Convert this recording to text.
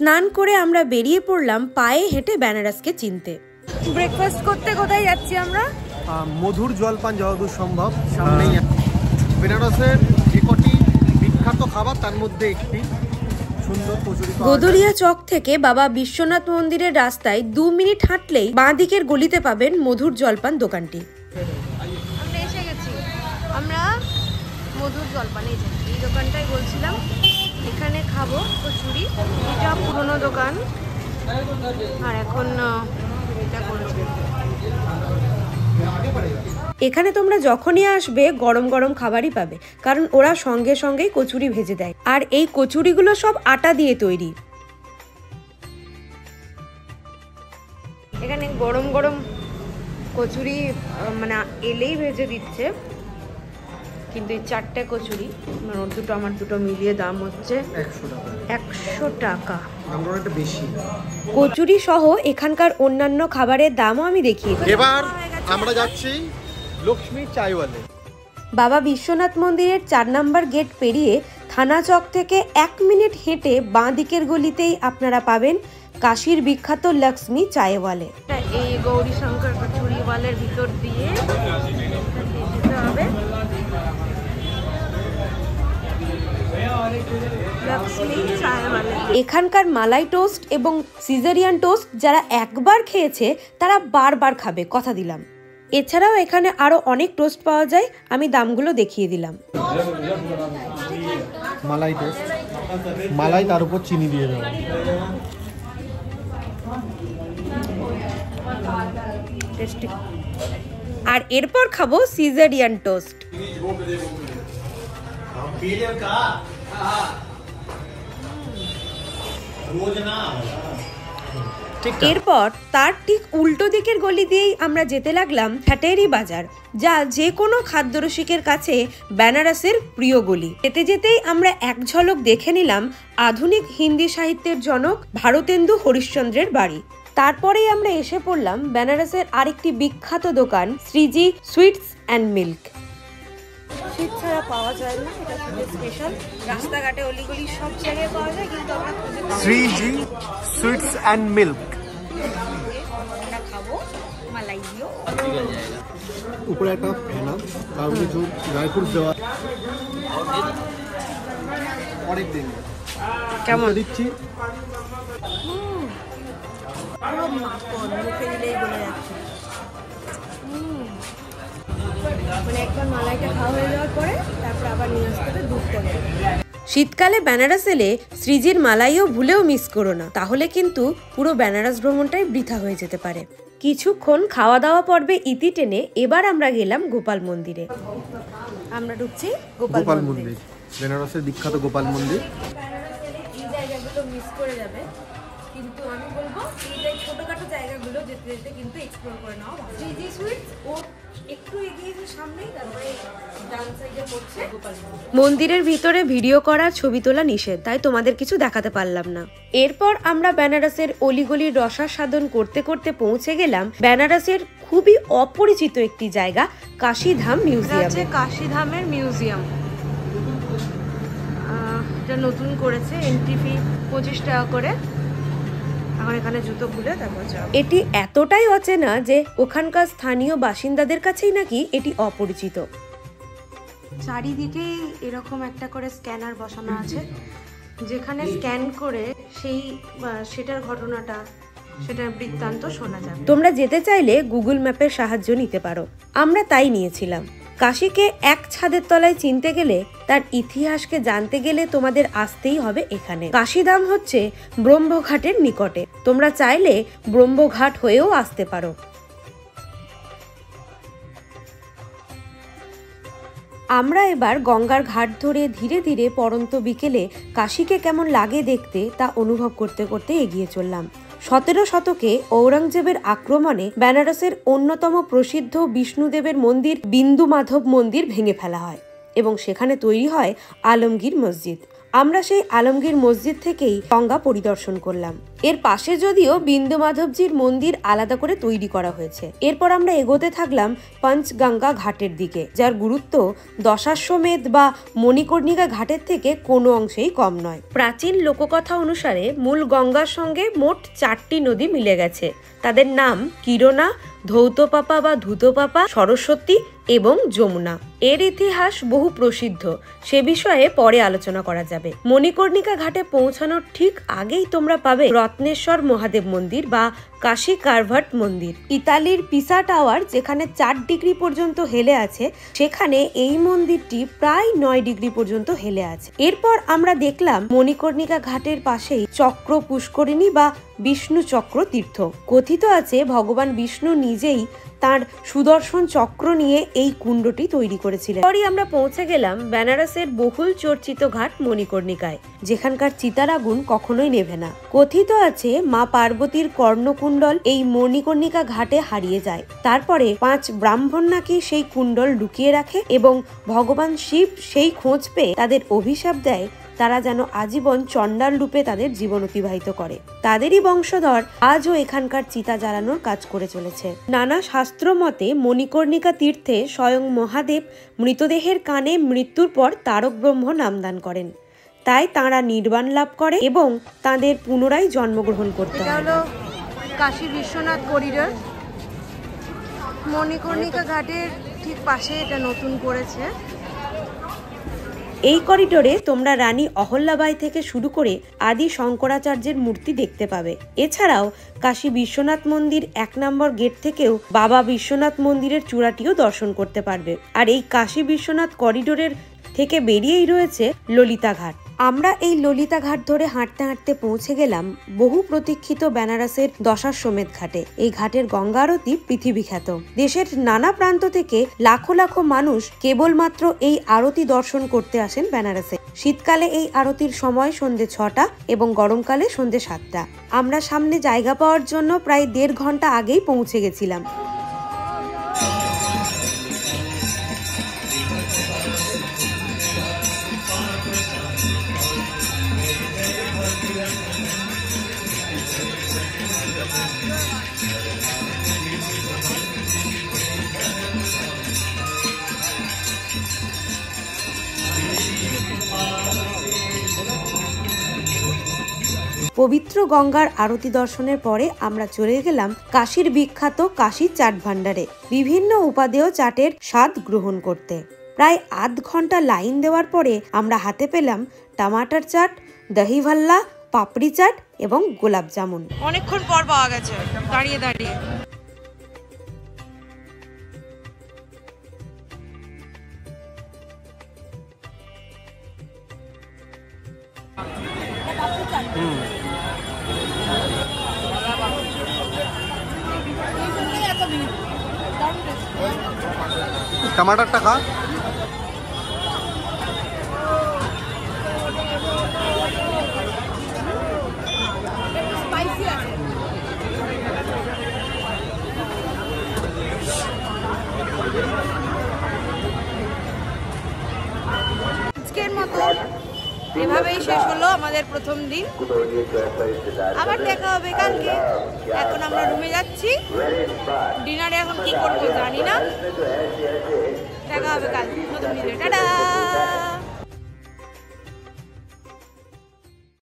স্নান করে আমরা বেরিয়ে পড়লাম পায়ে হেঁটে বেনারসকে চিনতে। ব্রেকফাস্ট করতে কোথায় যাচ্ছি আমরা? মধুর জলপান যতদূর সম্ভব সামনেই। বেনারসের যে কটি বিখ্যাত খাবার তার মধ্যে একটি সুন্দর কচুরি। গোদরিয়া চক থেকে বাবা বিশ্বনাথ মন্দিরের রাস্তায় 2 মিনিট হাঁটলেই বাঁ দিকের গলিতে পাবেন মধুর জলপান দোকানটি। আমরা এসে গেছি, আমরা মধুর জলপান এই দোকানটাই বলছিলাম, এখানে খাবো কচুরি। এটা পুরনো দোকান আর এখন এটা করেছে। এখানে তোমরা যখনই আসবে গরম গরম খাবারই পাবে, কারণ ওরা সঙ্গে সঙ্গেই কচুরি ভেজে দেয়। আর এই কচুরিগুলো সব আটা দিয়ে তৈরি। এখানে গরম গরম কচুরি মানে এলেই ভেজে দিচ্ছে, কিন্তু এই 4টে কচুরি মানে ওর দুটো আমার দুটো মিলিয়ে দাম হচ্ছে 100 টাকা। কচুরি সহ এখানকার অন্যান্য খাবারের দামও আমি দেখিয়ে দিই। এবার আমরা যাচ্ছি লক্ষ্মী চাইওয়ালে। বাবা বিশ্বনাথ মন্দিরের 4 নম্বর গেট পেরিয়ে থানা চক থেকে 1 মিনিট হেঁটে বাঁ দিকের গলিতেই আপনারা পাবেন কাশীর বিখ্যাত লক্ষ্মী চাইওয়ালে। এই গৌরী শঙ্কর কচুরিওয়ালের ভিতর দিয়ে যেতে হবে। এখানকার মালাই টোস্ট এবং সিজারিয়ান টোস্ট যারা একবার খেয়েছে তারা বারবার খাবে, কথা দিলাম। এছাড়াও এখানে আরো অনেক টোস্ট পাওয়া যায়, আমি দামগুলো দেখিয়ে দিলাম। মালাই টোস্ট, মালাই তার উপর চিনি দিয়ে দেওয়া। আর এরপর খাবো সিজারিয়ান টোস্ট। এরপর তার ঠিক উল্টো দিকের গলি দিয়েই আমরা যেতে লাগলাম ঠাটেরি বাজার, যা যে কোনো খাদ্যরসিকের কাছে বেনারসের প্রিয় গলি। যেতে যেতেই আমরা এক ঝলক দেখে নিলাম আধুনিক হিন্দি সাহিত্যের জনক ভারতেন্দু হরিশ্চন্দ্রের বাড়ি। তারপরেই আমরা এসে পড়লাম বেনারসের আরেকটি বিখ্যাত দোকান শ্রীজি সুইটস অ্যান্ড মিল্ক। শীত ছাড়া পাওয়া যায় না, এটা খুবই স্পেশাল। রাস্তাঘাটে অলিগলি সব জায়গায় পাওয়া যায়, কিন্তু আমরা শ্রীজি সুইটস অ্যান্ড মিল্ক। আমরা খাবো মালাই দিও। উপরে একটা ফেনা, তার কিছু ড্রাই ফ্রুট দেওয়া। অনেক দিন কেমন দিচ্ছি, মুখে দিলেই বলে যাচ্ছে। মানে একবার মালাইটা খাওয়া হয়ে যাওয়ার পরে তারপর আবার নিয়ে আসতে হবে দুধটা। শীতকালে বেনারস এলে শ্রীজির মালাইও ভুলেও মিস করো না, তাহলে কিন্তু পুরো বেনারস ভ্রমণটাই বৃথা হয়ে যেতে পারে। কিছুক্ষণ খাওয়া দাওয়া পর্বে ইতি টেনে এবার আমরা গেলাম গোপাল মন্দিরে। আমরা ঢুকছি গোপাল মন্দির, বেনারসের বিখ্যাত গোপাল মন্দির। এই জায়গাগুলো মিস করে যাবে, কিন্তু আমি বলবো এই ছোটখাটো জায়গাগুলো যেতে যেতে কিন্তু এক্সপ্লোর করে নাও। শ্রীজি সুইটস ও একটু এগিয়ে সামনেই, তারপরে ডান সাইডে পড়ছে গোপাল মন্দির। মন্দিরের ভিতরে ভিডিও করার ছবি তোলা নিষেধ, তাই তোমাদের কিছু দেখাতে পারলাম না। এরপর আমরা বেনারসের অলিগলির রসাস্বাদন করতে করতে পৌঁছে গেলাম বেনারসের খুবই অপরিচিত একটি জায়গা, কাশীধাম মিউজিয়াম। কাশীধামের মিউজিয়াম এটা নতুন করেছে, এন্ট্রি ফি 25 টাকা করে। এখানে জুতো খুলে তারপর যাও। এটি এতটাই অচেনা যে ওখানকার স্থানীয় বাসিন্দাদের কাছেই নাকি এটি অপরিচিত। চারিদিকেই এরকম একটা করে স্ক্যানার বসানো আছে, যেখানে স্ক্যান করে সেটার ঘটনাটা, সেটার বৃত্তান্ত শোনা যাবে। তোমরা যেতে চাইলে গুগল ম্যাপের সাহায্য নিতে পারো, আমরা তাই নিয়েছিলাম। কাশীকে এক ছাদের তলায় চিনতে গেলে, তার ইতিহাসকে জানতে গেলে তোমাদের আসতেই হবে এখানে। কাশীধাম হচ্ছে ব্রহ্মঘাটের নিকটে, তোমরা চাইলে ব্রহ্মঘাট হয়েও আসতে পারো। আমরা এবার গঙ্গার ঘাট ধরে ধীরে ধীরে পড়ন্ত বিকেলে কাশীকে কেমন লাগে দেখতে তা অনুভব করতে করতে এগিয়ে চললাম। 17 শতকে ঔরঙ্গজেবের আক্রমণে বেনারসের অন্যতম প্রসিদ্ধ বিষ্ণুদেবের মন্দির বিন্দু মাধব মন্দির ভেঙে ফেলা হয় এবং সেখানে তৈরি হয় আলমগীর মসজিদ। আমরা সেই আলমগীর মসজিদ থেকেই গঙ্গা পরিদর্শন করলাম। এর পাশে যদিও বিন্দু মাধবজির মন্দির আলাদা করে তৈরি করা হয়েছে। এরপর আমরা এগোতে থাকলাম পঞ্চগঙ্গা ঘাটের দিকে, যার গুরুত্ব দশাশ্বমেধ বা মণিকর্ণিকা ঘাটের থেকে কোনো অংশেই কম নয়। প্রাচীন লোককথা অনুসারে মূল গঙ্গার সঙ্গে মোট 4টি নদী মিলে গেছে। তাদের নাম কিরণা, ধৌতপাপা বা ধুতপাপা, সরস্বতী এবং যমুনা। এর ইতিহাস বহু প্রসিদ্ধ, সে বিষয়ে পরে আলোচনা করা যাবে। মণিকর্ণিকা ঘাটে পৌঁছানোর ঠিক আগেই তোমরা পাবে রত্নেশ্বর মহাদেব মন্দির বা কাশী কারভাট মন্দির। ইতালির পিসা টাওয়ার যেখানে 4 ডিগ্রি পর্যন্ত হেলে আছে, সেখানে এই মন্দিরটি প্রায় 9 ডিগ্রি পর্যন্ত হেলে আছে। এরপর আমরা দেখলাম মণিকর্ণিকা ঘাটের পাশেই চক্র পুষ্করিণী বা বিষ্ণু চক্র তীর্থ। কথিত আছে ভগবান বিষ্ণু নিজেই তার সুদর্শন চক্র নিয়ে এই কুণ্ডটি তৈরি করেছিলেন। পরে আমরা পৌঁছে গেলাম বেনারসের বহুল চর্চিত ঘাট মণিকর্ণিকায়, যেখানকার চিতার আগুন কখনোই নেভে না। কথিত আছে মা পার্বতীর কর্ণকুণ্ডল এই মণিকর্ণিকা ঘাটে হারিয়ে যায়। তারপরে 5 ব্রাহ্মণ নাকি সেই কুণ্ডল লুকিয়ে রাখে এবং ভগবান শিব সেই খোঁজ পেয়ে তাদের অভিশাপ দেয় তারা যেন আজীবন চণ্ডাল রূপে তাদের জীবন অতিবাহিত করে। তাদেরই বংশধর আজও এখানকার চিতা জ্বালানোর কাজ করে চলেছে। নানা শাস্ত্র মতে মণিকর্ণিকা তীর্থে স্বয়ং মহাদেব মৃতদেহের কানে মৃত্যুর পর তারক ব্রহ্ম নামদান করেন, তাই তাঁরা নির্বাণ লাভ করে এবং তাদের পুনরায় জন্মগ্রহণ করতে হয়। এটা হলো কাশী বিশ্বনাথ করিডোর। মণিকর্ণিকা ঘাটের ঠিক পাশে এটা নতুন করেছে। এই করিডোরে তোমরা রানী অহল্যাবাই থেকে শুরু করে আদি শঙ্করাচার্যের মূর্তি দেখতে পাবে। এছাড়াও কাশী বিশ্বনাথ মন্দির 1 নম্বর গেট থেকেও বাবা বিশ্বনাথ মন্দিরের চূড়াটিও দর্শন করতে পারবে। আর এই কাশী বিশ্বনাথ করিডোরের থেকে বেরিয়েই রয়েছে ললিতা ঘাট। আমরা এই ললিতা ঘাট ধরে হাঁটতে হাঁটতে পৌঁছে গেলাম বহু প্রতীক্ষিত বেনারসের দশাশ্বমেধ ঘাটে। এই ঘাটের গঙ্গা আরতি পৃথিবী খ্যাত। দেশের নানা প্রান্ত থেকে লাখো লাখো মানুষ কেবলমাত্র এই আরতি দর্শন করতে আসেন বেনারসে। শীতকালে এই আরতির সময় সন্ধ্যে 6টা এবং গরমকালে সন্ধ্যে 7টা। আমরা সামনে জায়গা পাওয়ার জন্য প্রায় 1.5 ঘন্টা আগেই পৌঁছে গেছিলাম। পবিত্র গঙ্গার আরতি দর্শনের পরে আমরা চলে গেলাম কাশীর বিখ্যাত কাশী চাট ভান্ডারে বিভিন্ন উপাদেয় চাটের স্বাদ গ্রহণ করতে। প্রায় আধ ঘন্টা লাইন দেওয়ার পরে আমরা হাতে পেলাম টমাটার চাট, দহি ভাল্লা, পাপড়ি চাট এবং গোলাপ জামুন। অনেকক্ষণ পর পাওয়া গেছে দাঁড়িয়ে দাঁড়িয়ে। टमाटरটা খা। আজকের মতো এভাবেই শেষ হলো আমাদের প্রথম দিন। আবার দেখা হবে কালকে। এখন আমরা রুমে যাচ্ছি। ডিনারে এখন কি করবো জানি না। দেখা হবে কাল নতুন ভিডিও। টাটা।